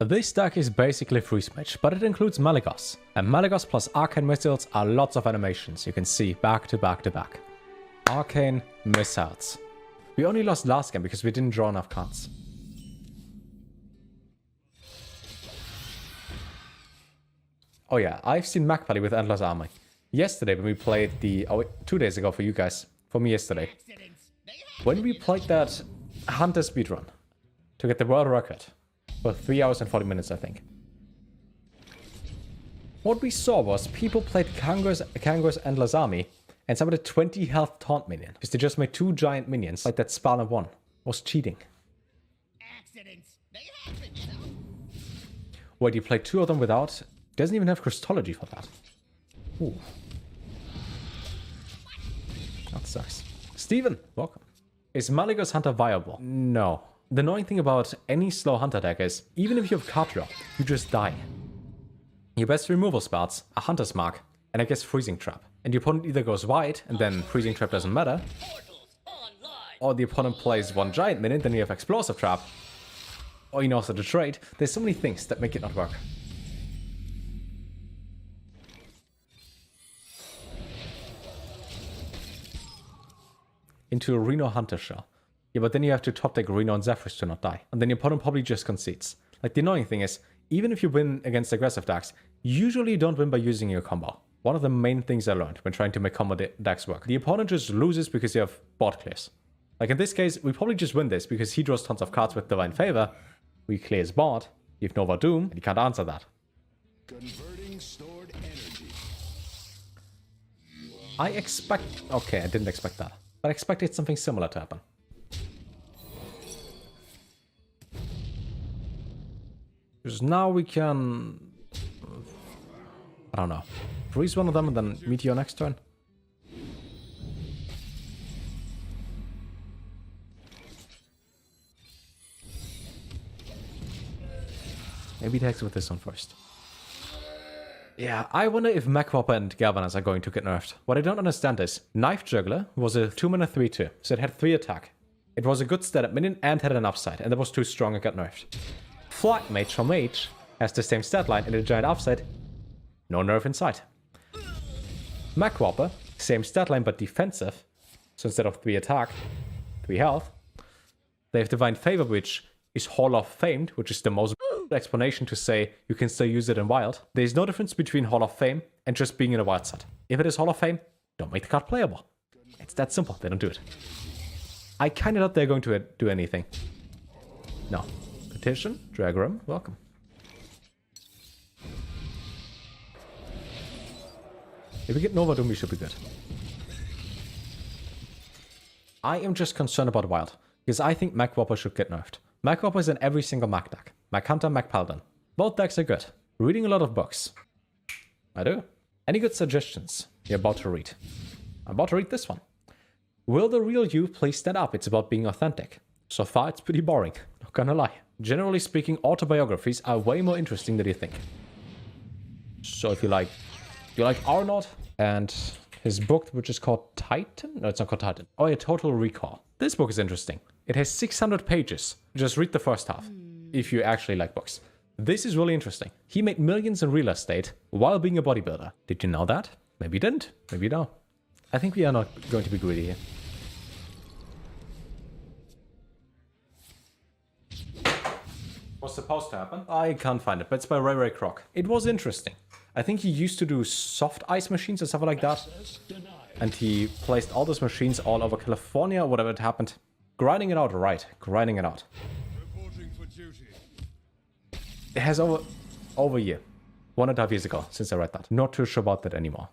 This deck is basically Freeze Mage, but it includes Malygos. And Malygos plus Arcane Missiles are lots of animations you can see back to back to back. Arcane Missiles. We only lost last game because we didn't draw enough cards. Oh yeah, I've seen Magpie with Endless Army. Yesterday when we played the... Oh wait, 2 days ago for you guys. For me yesterday. When we played that Hunter speedrun to get the world record. For 3 hours and 40 minutes, I think. What we saw was people played Kangaroos Endless Army and some of the 20 health taunt minion. Because they just made 2 giant minions like that spawn of 1. Was cheating. Accidents. They happen, you know? Wait, you played 2 of them without... Doesn't even have Christology for that. Ooh. That sucks. Steven, welcome. Is Malygos Hunter viable? No. The annoying thing about any slow Hunter deck is, even if you have card draw, you just die. Your best removal spells are Hunter's Mark, and I guess Freezing Trap. And the opponent either goes wide, and then Freezing Trap doesn't matter, or the opponent plays 1 giant minion, then you have Explosive Trap, or you know also the trade. There's so many things that make it not work. Into a Reno Hunter shell. Yeah, but then you have to top deck Reno and Zephyrs to not die. And then your opponent probably just concedes. Like, the annoying thing is, even if you win against aggressive decks, usually you don't win by using your combo. One of the main things I learned when trying to make combo decks work. The opponent just loses because you have board clears. Like in this case, we probably just win this because he draws tons of cards with Divine Favor. We clear his board, you have Nova Doom, and he can't answer that. Converting stored energy. I expect... Okay, I didn't expect that. But I expected something similar to happen. Because now we can... I don't know. Freeze one of them and then Meteor next turn. Maybe it hex with this one first. Yeah, I wonder if Magpie and Galvanize are going to get nerfed. What I don't understand is, Knife Juggler was a 2-mana 3-2, so it had 3 attack. It was a good stat at minion and had an upside, and that was too strong and got nerfed. Flight Mage from Mage has the same stat line and a giant upside, no nerf inside. Magwhopper, same stat line but defensive, so instead of 3 attack, 3 health. They have Divine Favor, which is Hall of Famed, which is the most explanation to say you can still use it in Wild. There is no difference between Hall of Fame and just being in a Wild set. If it is Hall of Fame, don't make the card playable. It's that simple, they don't do it. I kinda doubt they're going to do anything. No. Petition, Dragorum, welcome. If we get Nova Doom, we should be good. I am just concerned about Wild, because I think Magwhopper should get nerfed. Magwhopper is in every single Mag deck. Mag Hunter, Mag Paladin. Both decks are good. Reading a lot of books. I do. Any good suggestions you're about to read? I'm about to read this one. Will the real you please stand up? It's about being authentic. So far, it's pretty boring. Not gonna lie. Generally speaking, autobiographies are way more interesting than you think. So if you like Arnold and his book, which is called Titan? No, it's not called Titan. Oh yeah, Total Recall. This book is interesting. It has 600 pages. Just read the first half, if you actually like books. This is really interesting. He made millions in real estate while being a bodybuilder. Did you know that? Maybe you didn't. Maybe you don't. I think we are not going to be greedy here. What's supposed to happen? I can't find it, but it's by Ray Ray Kroc. It was interesting. I think he used to do soft ice machines or something like that. And he placed all those machines all over California or whatever it happened. Grinding it out, right. Grinding it out. Reporting for duty. It has over a year. 1.5 years ago since I read that. Not too sure about that anymore.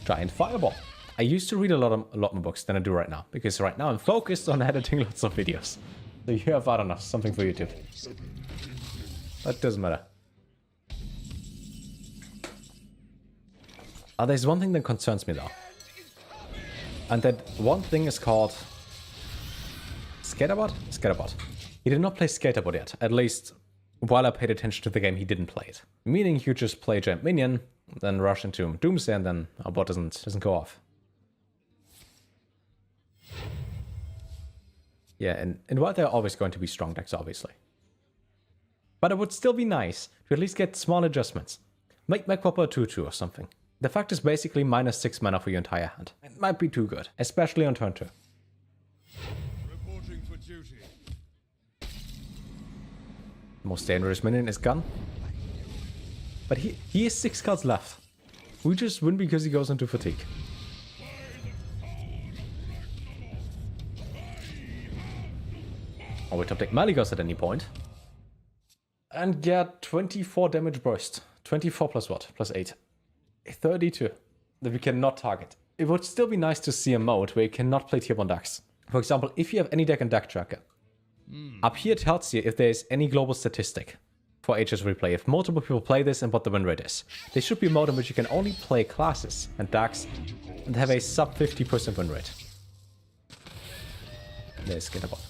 Giant Fireball. I used to read a lot more books than I do right now. Because right now I'm focused on editing lots of videos. So you have, I don't know, something for YouTube. That doesn't matter. There's one thing that concerns me though. And that one thing is called... Skaterbot? Skaterbot. He did not play Skaterbot yet. At least, while I paid attention to the game, he didn't play it. Meaning you just play Giant Minion, then rush into Doomsday, and then our bot doesn't go off. Yeah, and while there are always going to be strong decks, obviously. But it would still be nice to at least get small adjustments. Make Macwhopper a 2-2 or something. The fact is basically -6 mana for your entire hand. It might be too good, especially on turn 2. Reporting for duty. Most dangerous minion is gone. But he has 6 cards left. We just win because he goes into fatigue. Or we top deck Malygos at any point. And get 24 damage burst. 24 plus what? Plus 8. 32. That we cannot target. It would still be nice to see a mode where you cannot play tier 1 decks. For example, if you have any deck in deck tracker. Up here it tells you if there is any global statistic for HS replay. If multiple people play this and what the win rate is. There should be a mode in which you can only play classes and decks and have a sub 50% win rate. There's Scatterbot.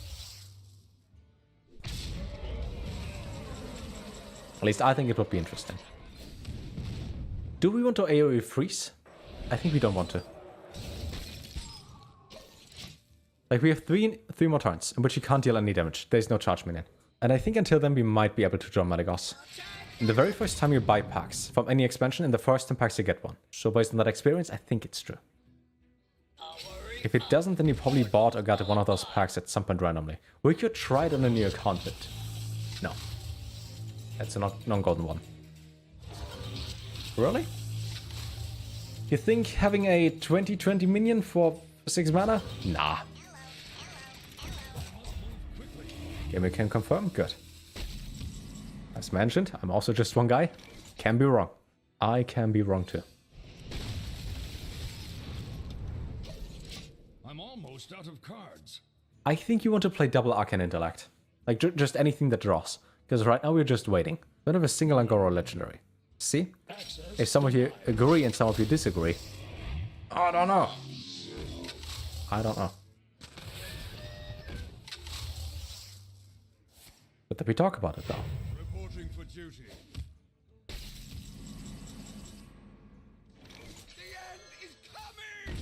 At least I think it would be interesting. Do we want to AoE freeze? I think we don't want to. Like, we have three more turns in which you can't deal any damage. There's no charge minion. And I think until then we might be able to draw Malygos. The very first time you buy packs from any expansion, in the first 10 packs you get one. So based on that experience, I think it's true. If it doesn't, then you probably bought or got one of those packs at some point randomly. We could try it on a new account, but no. That's a non-golden one. Really? You think having a 20/20 minion for 6 mana? Nah. Game we can confirm? Good. As mentioned, I'm also just one guy. Can be wrong. I can be wrong too. I'm almost out of cards. I think you want to play double Arcane Intellect. Like, just anything that draws. Because right now we're just waiting. Don't have a single Angora Legendary. See? If some of you agree and some of you disagree. I don't know. I don't know. But then we talk about it though. Reporting for duty. The end is coming!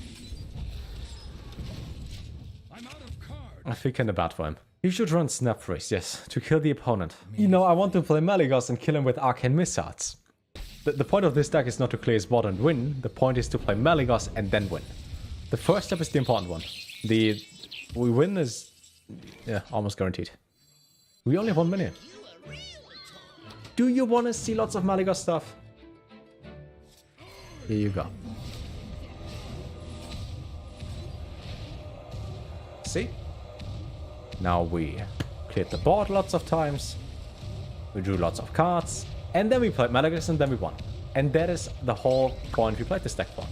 I'm out of cards. I feel kinda bad for him. You should run Snap Freeze, yes, to kill the opponent. You know, I want to play Malygos and kill him with Arcane Missiles. The point of this deck is not to clear his board and win. The point is to play Malygos and then win. The first step is the important one. We win is, yeah, almost guaranteed. We only have 1 minion. Do you want to see lots of Malygos stuff? Here you go. See? Now we cleared the board lots of times. We drew lots of cards. And then we played Malygos and then we won. And that is the whole point we played this deck for.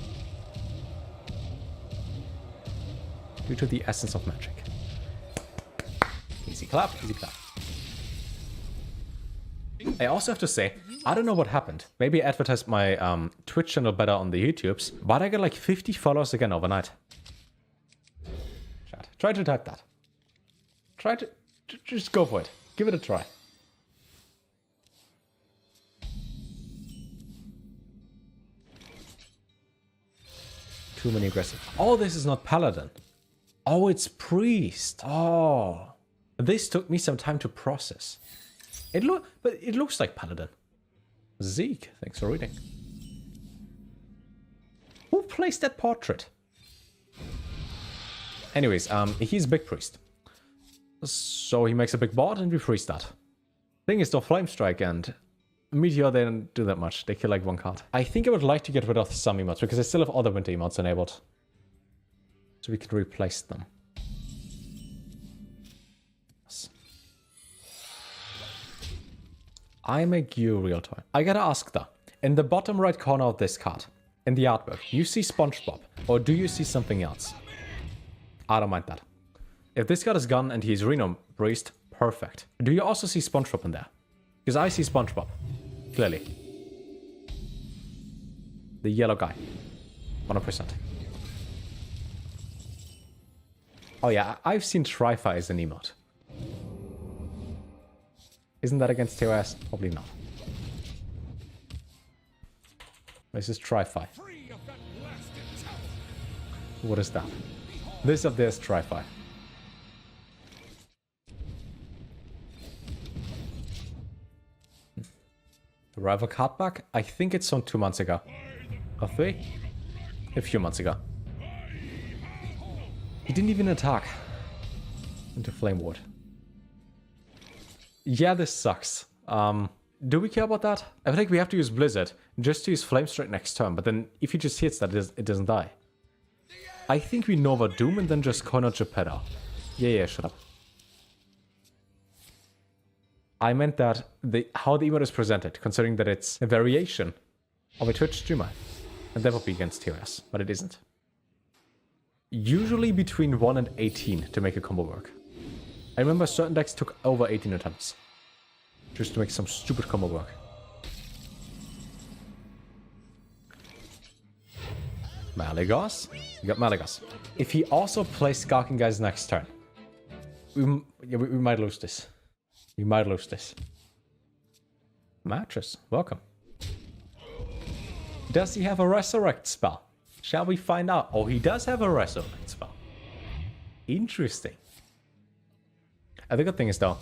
Due to the essence of magic. Easy clap, easy clap. I also have to say, I don't know what happened. Maybe I advertised my Twitch channel better on the YouTubes, but I got like 50 followers again overnight. Chat, try to type that. Try to... just go for it. Give it a try. Too many aggressive. Oh, this is not Paladin. Oh, it's Priest. Oh. This took me some time to process. But it looks like Paladin. Zeke, thanks for reading. Who placed that portrait? Anyways, he's Big Priest. So he makes a big board and we freeze that. Thing is, though, Flame Strike and Meteor, they don't do that much. They kill like 1 card. I think I would like to get rid of some emotes because I still have other winter emotes enabled. So we could replace them. Yes. I make you real time. I gotta ask though. In the bottom right corner of this card, in the artwork, you see SpongeBob or do you see something else? I don't mind that. If this card is gone and he's Reno Priest, perfect. Do you also see SpongeBob in there? Because I see SpongeBob. Clearly. The yellow guy. 100%. Oh yeah, I've seen Tri-Fi as an emote. Isn't that against TOS? Probably not. This is Tri-Fi. What is that? This up there is Tri-Fi. Rival card back? I think it's on 2 months ago. Or 3? A few months ago. He didn't even attack. Into Flame Ward. Yeah, this sucks. Do we care about that? I think we have to use Blizzard just to use Flame Strike next turn, but then if he just hits that, it doesn't die. I think we Nova Doom and then just corner Geppetto. Yeah, shut up. I meant that how the emote is presented, considering that it's a variation of a Twitch streamer. And that would be against TOS, but it isn't. Usually between 1 and 18 to make a combo work. I remember certain decks took over 18 attempts. Just to make some stupid combo work. Malygos? You got Malygos. If he also plays Skulking Guys next turn, we might lose this. We might lose this. Mattress, welcome. Does he have a Resurrect spell? Shall we find out? Oh, he does have a Resurrect spell. Interesting. And the good thing is though,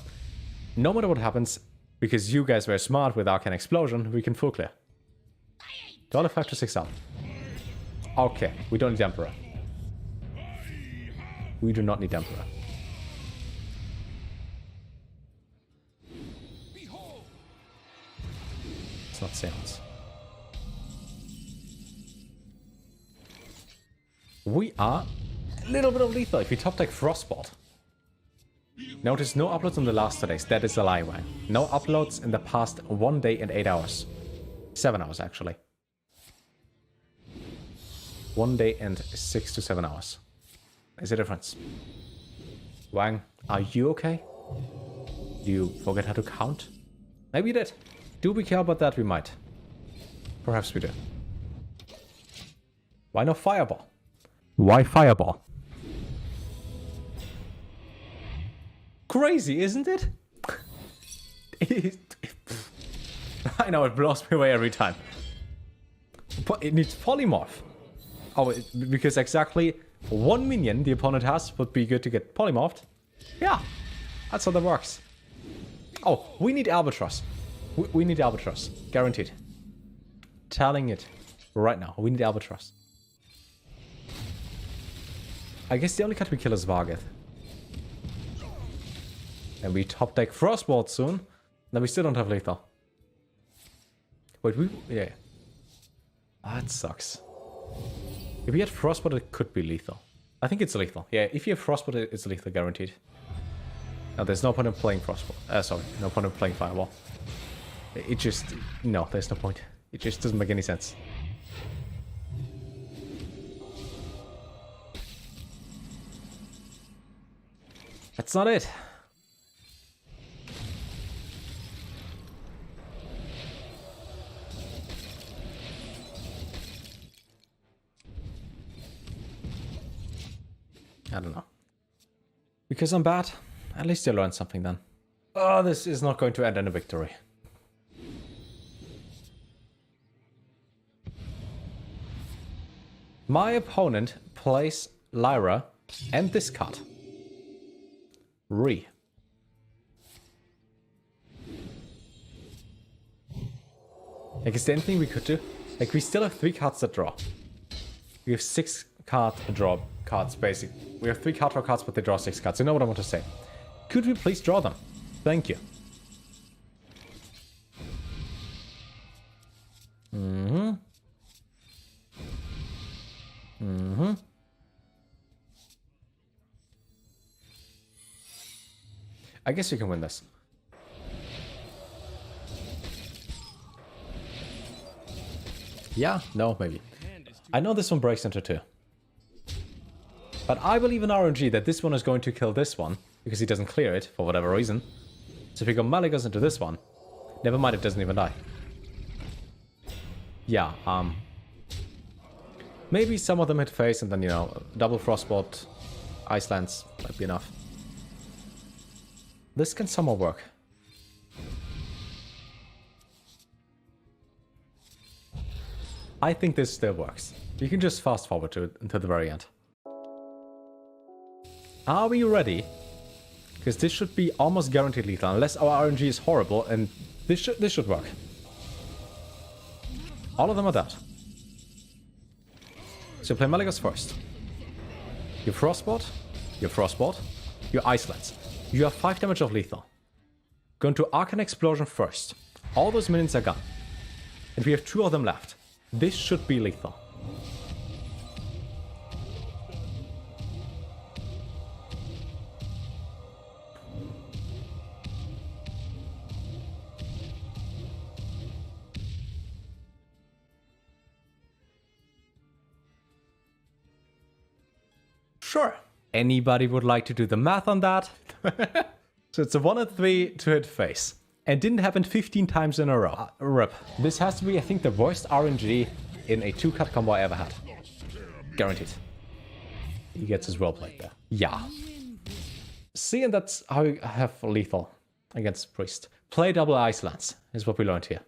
no matter what happens, because you guys were smart with Arcane Explosion, we can full clear. $5 to 6 up. Okay, we don't need Emperor. We do not need Emperor. It's not Seance. We are a little bit of lethal if we top deck Frostbolt. Notice no uploads on the last 2 days. That is a lie, right? No uploads in the past 1 day and 8 hours. 7 hours, actually. 1 day and 6 to 7 hours. There's a difference. Wang, are you okay? Do you forget how to count? Maybe you did. Do we care about that? We might. Perhaps we do. Why no Fireball? Why Fireball? Crazy, isn't it? I know, it blows me away every time. But it needs Polymorph. Oh, because exactly 1 minion the opponent has would be good to get polymorphed. Yeah, that's how that works. Oh, we need Albatross. We need Albatross. Guaranteed. Telling it right now. We need Albatross. I guess the only card we kill is Vargeth. And we top deck Frostbolt soon. Then we still don't have lethal. Wait, yeah. That sucks. If we had Frostbolt, it could be lethal. I think it's lethal. Yeah, if you have Frostbolt, it's lethal, guaranteed. Now, there's no point in playing Frostbolt. Sorry, no point in playing Fireball. It just... No, there's no point. It just doesn't make any sense. That's not it. I don't know. Because I'm bad, at least you learned something then. Oh, this is not going to end in a victory. My opponent plays Lyra and this card. Like, is there anything we could do? Like, we still have 3 cards that draw. We have 6 card draw cards, basically. We have 3 card draw cards, but they draw 6 cards. You know what I want to say. Could we please draw them? Thank you. I guess you can win this. Yeah, no, maybe. I know this one breaks into 2. But I believe in RNG that this one is going to kill this one, because he doesn't clear it, for whatever reason. So if we go Malygos into this one, never mind, it doesn't even die. Yeah, maybe some of them hit face, and then, you know, double Frostbolt, Icelands might be enough. This can somehow work. I think this still works. You can just fast forward to it until the very end. Are we ready? Because this should be almost guaranteed lethal, unless our RNG is horrible, and this should work. All of them are dead. So you play Malygos first. You frostbolt, you ice lance. You have 5 damage of lethal. Go into Arcane Explosion first. All those minions are gone. And we have 2 of them left. This should be lethal. Sure. Anybody would like to do the math on that? So it's a 1 and 3 to hit face. And didn't happen 15 times in a row. RIP. This has to be, I think, the worst RNG in a 2-card combo I ever had. Guaranteed. He gets his well played there. Yeah. See, and that's how you have lethal against Priest. Play double Ice Lance is what we learned here.